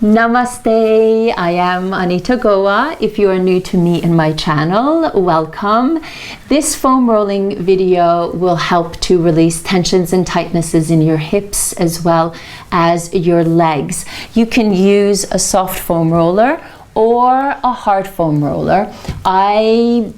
Namaste, I am Anita Goa. If you are new to me and my channel, welcome. This foam rolling video will help to release tensions and tightnesses in your hips as well as your legs. You can use a soft foam roller or a hard foam roller. I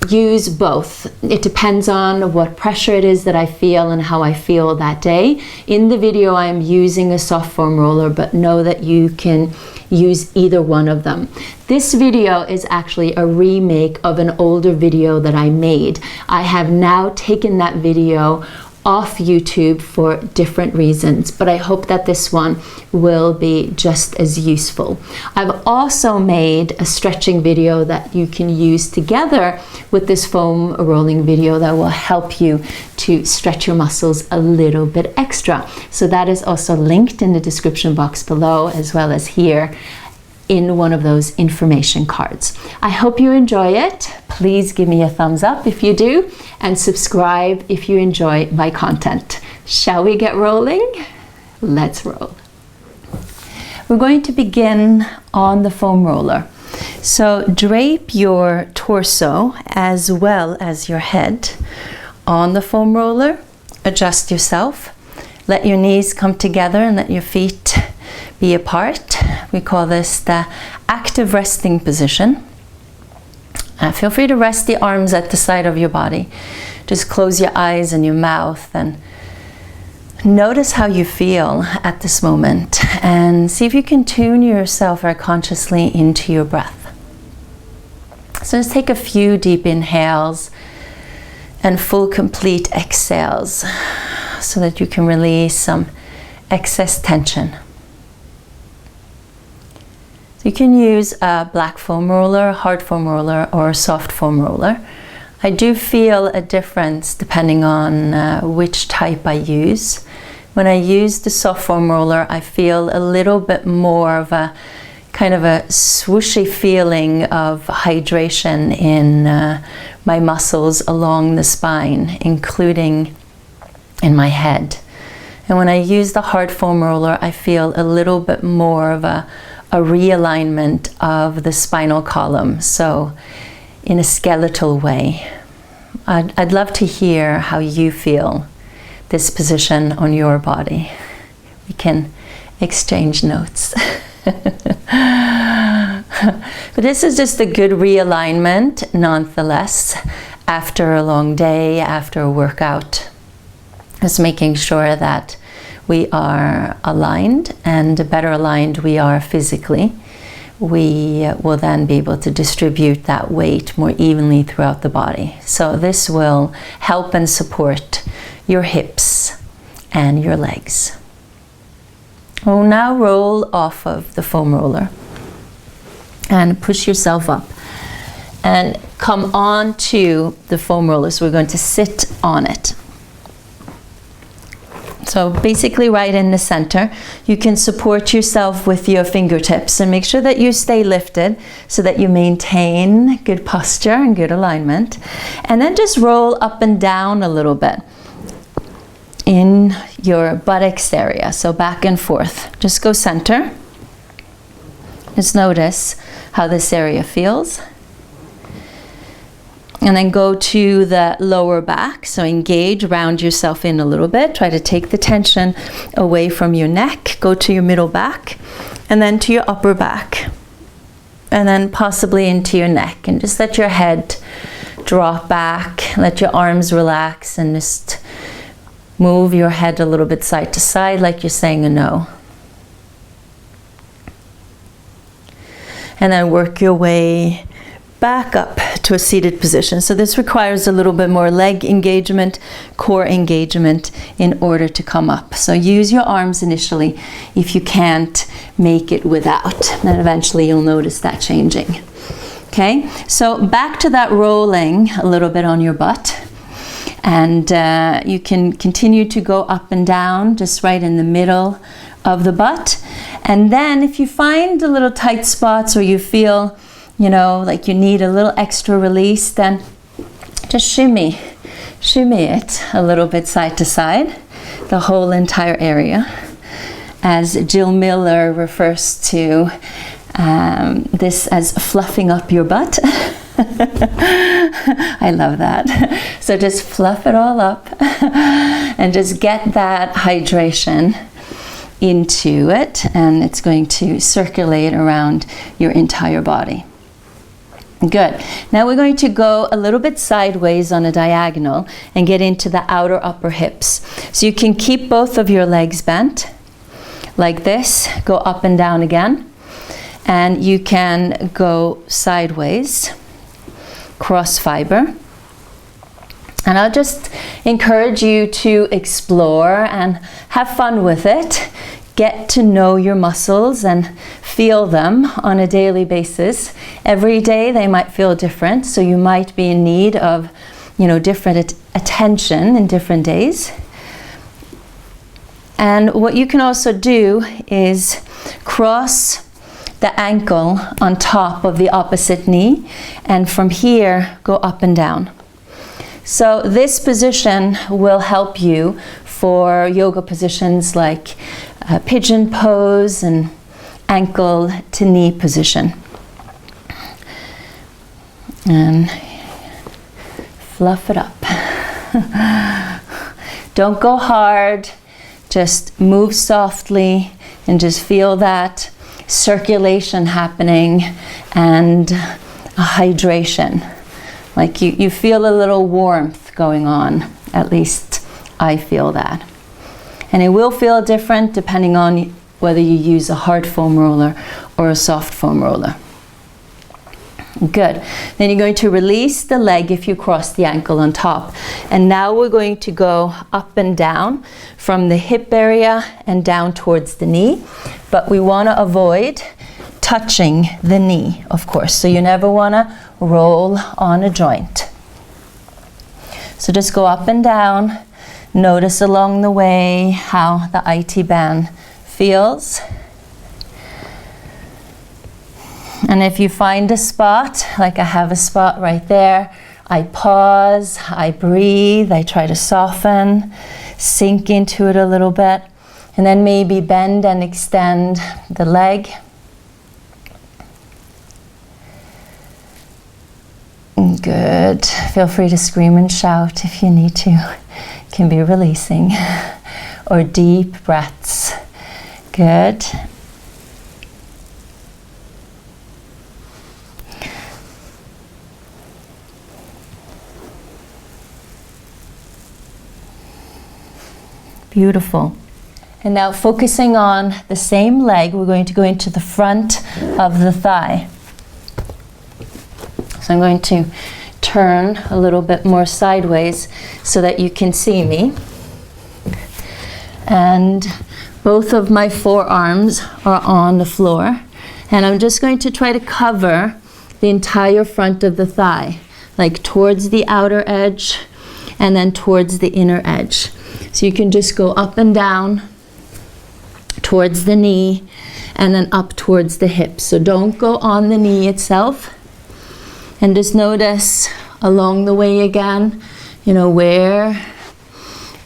use both. It depends on what pressure it is that I feel and how I feel that day. In the video I am using a soft foam roller, but know that you can use either one of them. This video is actually a remake of an older video that I made. I have now taken that video off YouTube for different reasons, but I hope that this one will be just as useful. I've also made a stretching video that you can use together with this foam rolling video that will help you to stretch your muscles a little bit extra. So that is also linked in the description box below, as well as here in one of those information cards. I hope you enjoy it. Please give me a thumbs up if you do, and subscribe if you enjoy my content. Shall we get rolling? Let's roll. We're going to begin on the foam roller. So drape your torso as well as your head on the foam roller. Adjust yourself. Let your knees come together and let your feet be apart. We call this the active resting position. Feel free to rest the arms at the side of your body. Just close your eyes and your mouth and notice how you feel at this moment, and see if you can tune yourself very consciously into your breath. So just take a few deep inhales and full complete exhales so that you can release some excess tension. So you can use a black foam roller, a hard foam roller, or a soft foam roller. I do feel a difference depending on which type I use. When I use the soft foam roller, I feel a little bit more of a kind of a swooshy feeling of hydration in my muscles along the spine, including in my head. And when I use the hard foam roller, I feel a little bit more of a realignment of the spinal column, so in a skeletal way. I'd love to hear how you feel this position on your body. We can exchange notes. But this is just a good realignment nonetheless after a long day, after a workout. Just making sure that we are aligned, and better aligned we are physically, we will then be able to distribute that weight more evenly throughout the body. So this will help and support your hips and your legs. We'll now roll off of the foam roller and push yourself up and come on to the foam roller. So we're going to sit on it. So basically right in the center, you can support yourself with your fingertips and make sure that you stay lifted so that you maintain good posture and good alignment. And then just roll up and down a little bit in your buttocks area, so back and forth. Just go center. Just notice how this area feels. And then go to the lower back, so engage, round yourself in a little bit. Try to take the tension away from your neck. Go to your middle back, and then to your upper back, and then possibly into your neck. And just let your head drop back, let your arms relax, and just move your head a little bit side to side like you're saying a no. And then work your way back up to a seated position. So this requires a little bit more leg engagement, core engagement in order to come up. So use your arms initially if you can't make it without. Then eventually you'll notice that changing. Okay, so back to that rolling a little bit on your butt. And you can continue to go up and down just right in the middle of the butt. And then if you find a little tight spots or you feel like you need a little extra release, then just shimmy it a little bit side to side, the whole entire area. as Jill Miller refers to this as fluffing up your butt. I love that. So just fluff it all up and just get that hydration into it, and it's going to circulate around your entire body. Good. Now we're going to go a little bit sideways on a diagonal and get into the outer upper hips. So you can keep both of your legs bent like this, go up and down again, and you can go sideways, cross fiber. And I'll just encourage you to explore and have fun with it. Get to know your muscles and feel them on a daily basis. Every day they might feel different, so you might be in need of, different attention in different days. And what you can also do is cross the ankle on top of the opposite knee, and from here go up and down. So this position will help you for yoga positions like pigeon pose and ankle to knee position. And fluff it up. Don't go hard, just move softly and just feel that circulation happening and a hydration. Like you feel a little warmth going on, at least I feel that. And it will feel different depending on whether you use a hard foam roller or a soft foam roller. Good. Then you're going to release the leg if you cross the ankle on top. And now we're going to go up and down from the hip area and down towards the knee. But we want to avoid touching the knee, of course. So you never want to roll on a joint. So just go up and down. Notice along the way how the IT band feels. And if you find a spot, like I have a spot right there, I pause, I breathe, I try to soften, sink into it a little bit, and then maybe bend and extend the leg. Good. Feel free to scream and shout if you need to. It can be releasing. Or deep breaths. Good. Beautiful. And now focusing on the same leg, we're going to go into the front of the thigh. So I'm going to turn a little bit more sideways so that you can see me. And both of my forearms are on the floor. And I'm just going to try to cover the entire front of the thigh, like towards the outer edge and then towards the inner edge. So you can just go up and down towards the knee and then up towards the hip. So don't go on the knee itself. And just notice along the way again, where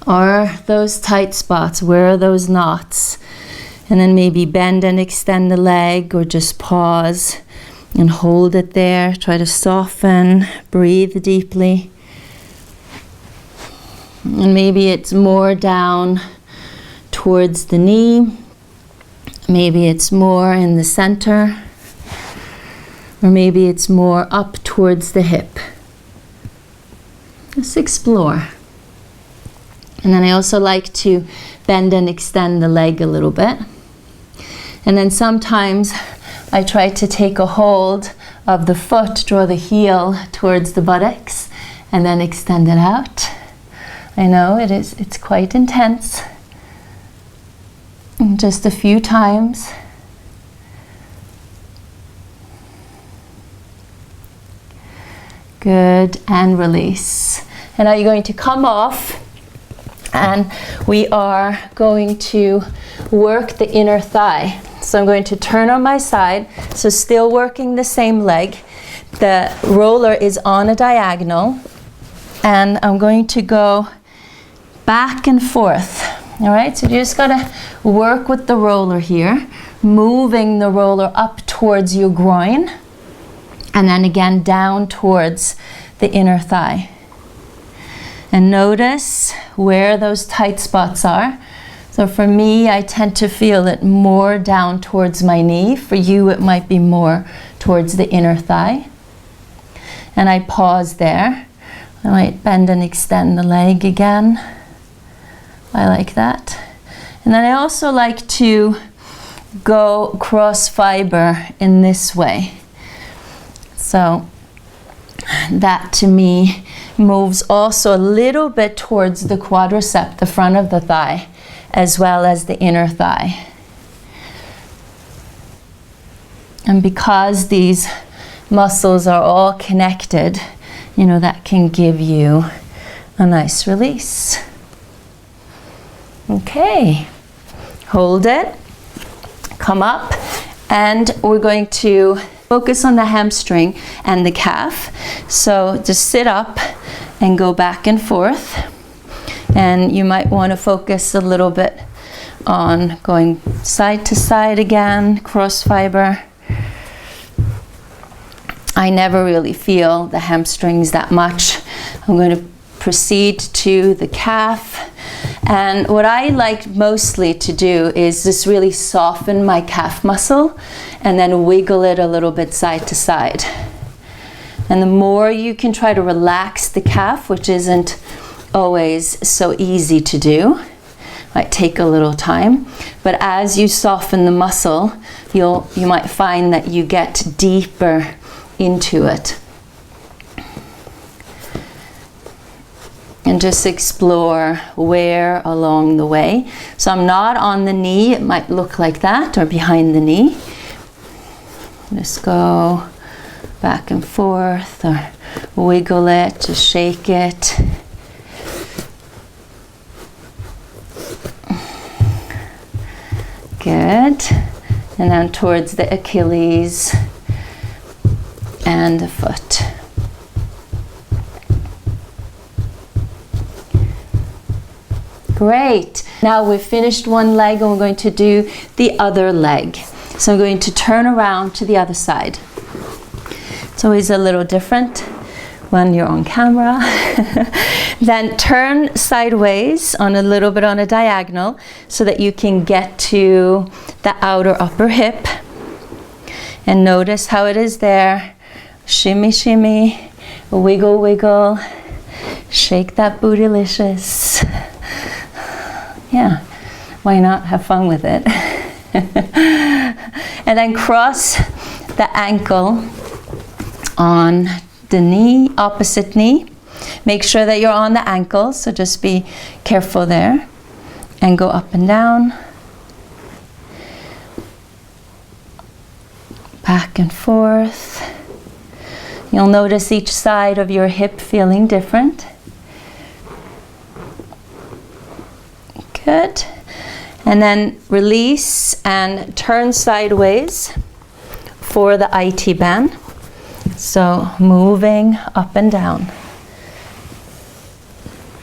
are those tight spots? Where are those knots? And then maybe bend and extend the leg, or just pause and hold it there. Try to soften, breathe deeply. And maybe it's more down towards the knee. Maybe it's more in the center. Or maybe it's more up towards the hip. Let's explore. And then I also like to bend and extend the leg a little bit. And then sometimes I try to take a hold of the foot, draw the heel towards the buttocks, and then extend it out. I know it's quite intense. And just a few times. Good, and release. And now you're going to come off, and we are going to work the inner thigh. So I'm going to turn on my side, so still working the same leg. The roller is on a diagonal, and I'm going to go back and forth All right, so you just gotta work with the roller here, moving the roller up towards your groin, and then again down towards the inner thigh. And notice where those tight spots are. So for me, I tend to feel it more down towards my knee. For you, it might be more towards the inner thigh. And I pause there. I might bend and extend the leg again. I like that. And then I also like to go cross fiber in this way. So that to me moves also a little bit towards the quadricep, the front of the thigh, as well as the inner thigh. And because these muscles are all connected, you know, that can give you a nice release. Okay, hold it, come up, and we're going to focus on the hamstring and the calf. So just sit up and go back and forth. And you might want to focus a little bit on going side to side again, cross fiber. I never really feel the hamstrings that much. I'm going to proceed to the calf. And what I like mostly to do is just really soften my calf muscle and then wiggle it a little bit side to side. And the more you can try to relax the calf, which isn't always so easy to do, might take a little time, but as you soften the muscle, you might find that you get deeper into it. And just explore where along the way. So I'm not on the knee, it might look like that, or behind the knee. Just go back and forth, or wiggle it, just shake it. Good. And then towards the Achilles and the foot. Great. Now we've finished one leg and we're going to do the other leg. So I'm going to turn around to the other side. It's always a little different when you're on camera. Then turn sideways on a little bit on a diagonal so that you can get to the outer upper hip. And notice how it is there. Shimmy, shimmy, wiggle, wiggle. Shake that bootylicious. Yeah, why not have fun with it? And then cross the ankle on the knee, opposite knee. Make sure that you're on the ankle, so just be careful there. And go up and down. Back and forth. You'll notice each side of your hip feeling different. Good. And then release and turn sideways for the IT band. So moving up and down.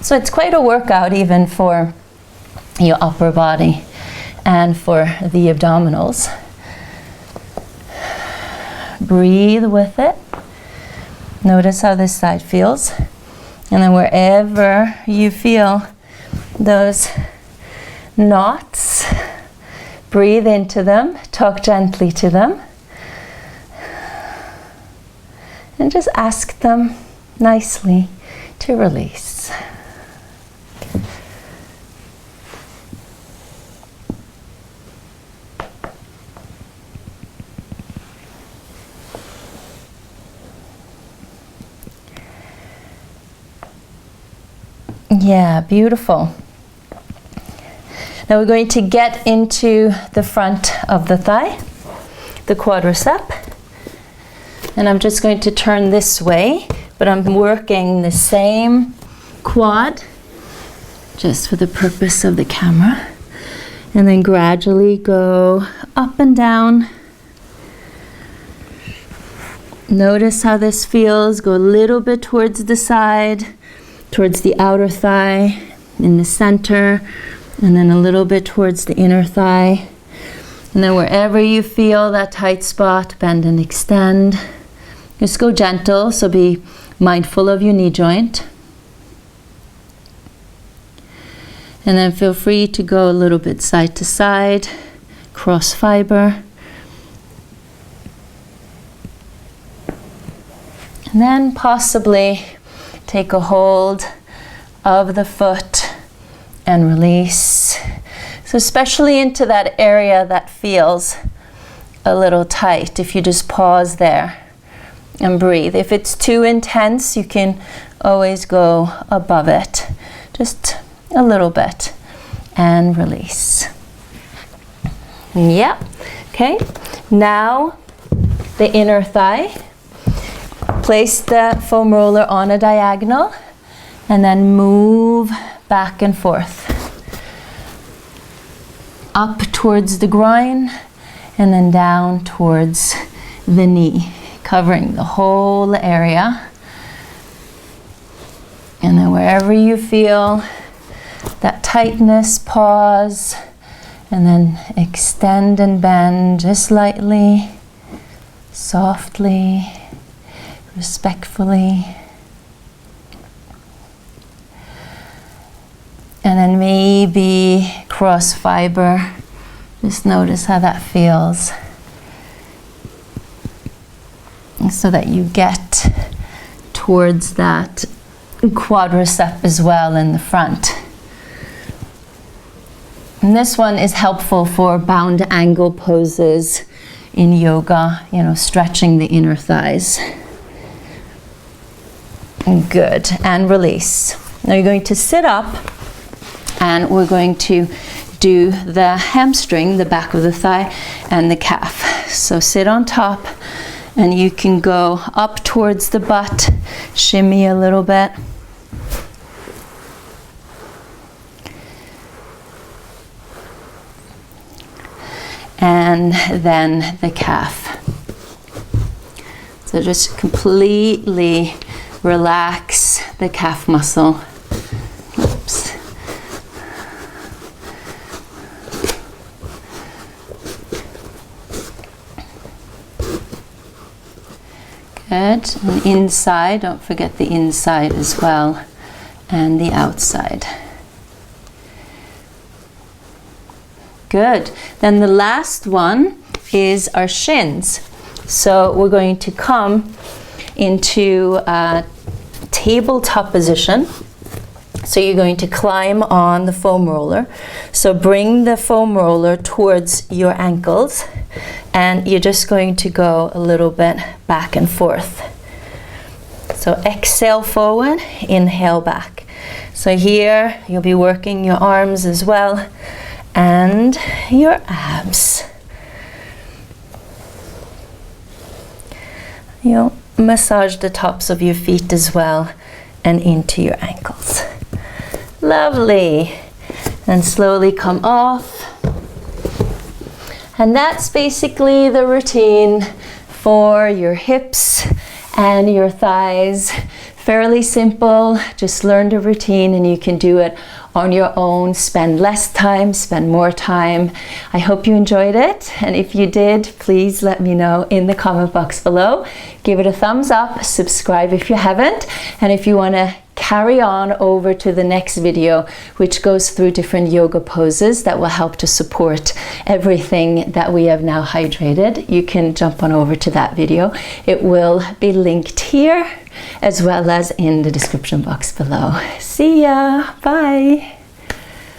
So it's quite a workout even for your upper body and for the abdominals. Breathe with it. Notice how this side feels. And then wherever you feel those knots, breathe into them, talk gently to them, and just ask them nicely to release. Yeah, beautiful. Now we're going to get into the front of the thigh, the quadricep. And I'm just going to turn this way, but I'm working the same quad, just for the purpose of the camera. And then gradually go up and down. Notice how this feels. Go a little bit towards the side, towards the outer thigh, in the center, and then a little bit towards the inner thigh. And then wherever you feel that tight spot, bend and extend. Just go gentle, so be mindful of your knee joint. And then feel free to go a little bit side to side, cross fiber. And then possibly take a hold of the foot and release. So especially into that area that feels a little tight, if you just pause there and breathe. If it's too intense, you can always go above it. Just a little bit and release. Yep. Okay. Now the inner thigh. Place the foam roller on a diagonal and then move back and forth. Up towards the groin and then down towards the knee, covering the whole area. And then wherever you feel that tightness, pause, and then extend and bend just lightly, softly, respectfully. And then maybe cross fiber. Just notice how that feels. And so that you get towards that quadricep as well in the front. And this one is helpful for bound angle poses in yoga, stretching the inner thighs. Good, and release. Now you're going to sit up and we're going to do the hamstring, the back of the thigh, and the calf. So sit on top and you can go up towards the butt, shimmy a little bit. And then the calf. So just completely relax the calf muscle. Oops. Good. And inside, don't forget the inside as well, and the outside. Good. Then the last one is our shins. So we're going to come into a tabletop position. So you're going to climb on the foam roller. So bring the foam roller towards your ankles and you're just going to go a little bit back and forth. So exhale forward, inhale back. So here you'll be working your arms as well and your abs. You'll massage the tops of your feet as well and into your ankles. Lovely. And slowly come off. And that's basically the routine for your hips and your thighs. Fairly simple. Just learn the routine and you can do it on your own. Spend less time, spend more time. I hope you enjoyed it. And if you did, please let me know in the comment box below. Give it a thumbs up, subscribe if you haven't. And if you want to carry on over to the next video, which goes through different yoga poses that will help to support everything that we have now hydrated, you can jump on over to that video. It will be linked here as well as in the description box below. See ya, bye.